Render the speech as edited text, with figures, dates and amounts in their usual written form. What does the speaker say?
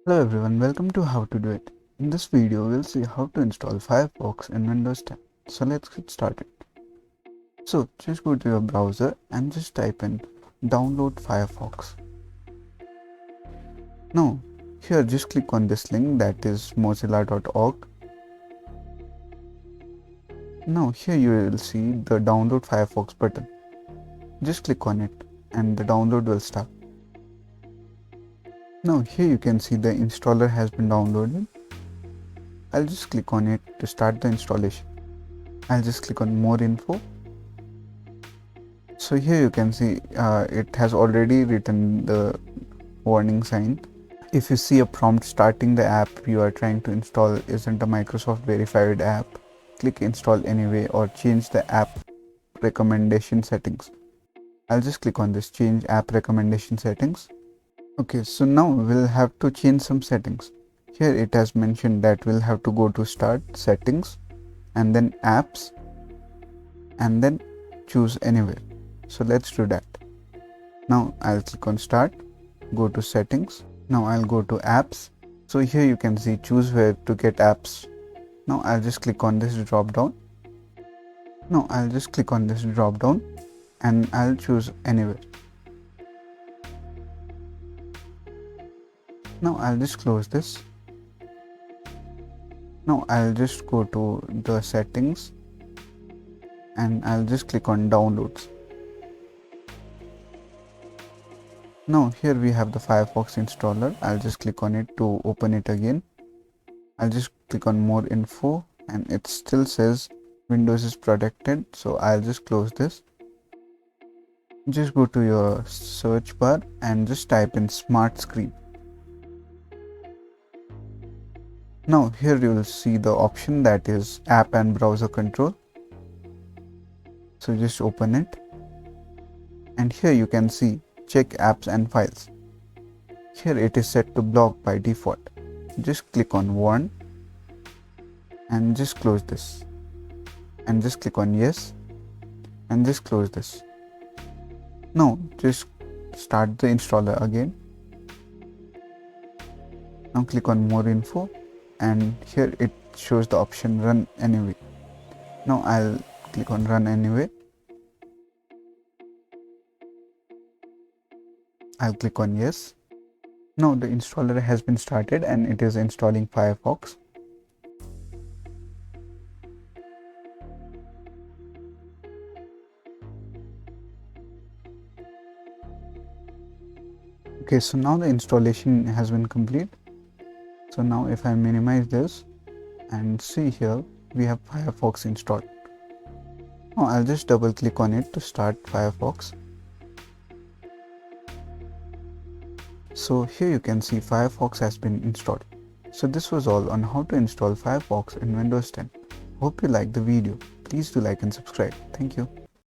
Hello everyone, welcome to How to Do It. In this video, we'll see how to install Firefox in Windows 10. So let's get started. So just go to your browser and just type in download Firefox. Now here just click on this link, that is mozilla.org. Now here you will see the download Firefox button. Just click on it and the download will start. Now here you can see the installer has been downloaded. I'll just click on it to start the installation. I'll just click on more info. So here you can see it has already written the warning sign. If you see a prompt starting the app you are trying to install isn't a Microsoft verified app, click install anyway or change the app recommendation settings. I'll just click on this change app recommendation settings. Okay, so now we'll have to change some settings. Here it has mentioned that we'll have to go to start settings and then apps and then choose anywhere. So let's do that. Now I'll click on start, go to settings. Now I'll go to apps. So here you can see choose where to get apps. Now I'll just click on this drop down. Now I'll just click on this drop down and I'll choose anywhere. Now I'll just close this. Now I'll just go to the settings and I'll just click on downloads. Now here we have the Firefox installer. I'll just click on it to open it again. I'll just click on more info and it still says Windows is protected, so I'll just close this. Just go to your search bar and just type in smart screen. Now here you will see the option that is app and browser control. So just open it and here you can see check apps and files. Here it is set to block by default. Just click on warn and just close this and just click on yes and just close this. Now just start the installer again. Now click on more info and here it shows the option run anyway. Now I'll click on run anyway. I'll click on yes. Now the installer has been started and it is installing Firefox. Okay, so now the installation has been complete. So now if I minimize this and see here, we have Firefox installed. Now I'll just double click on it to start Firefox. So here you can see Firefox has been installed. So this was all on how to install Firefox in Windows 10. Hope you liked the video. Please do like and subscribe. Thank you.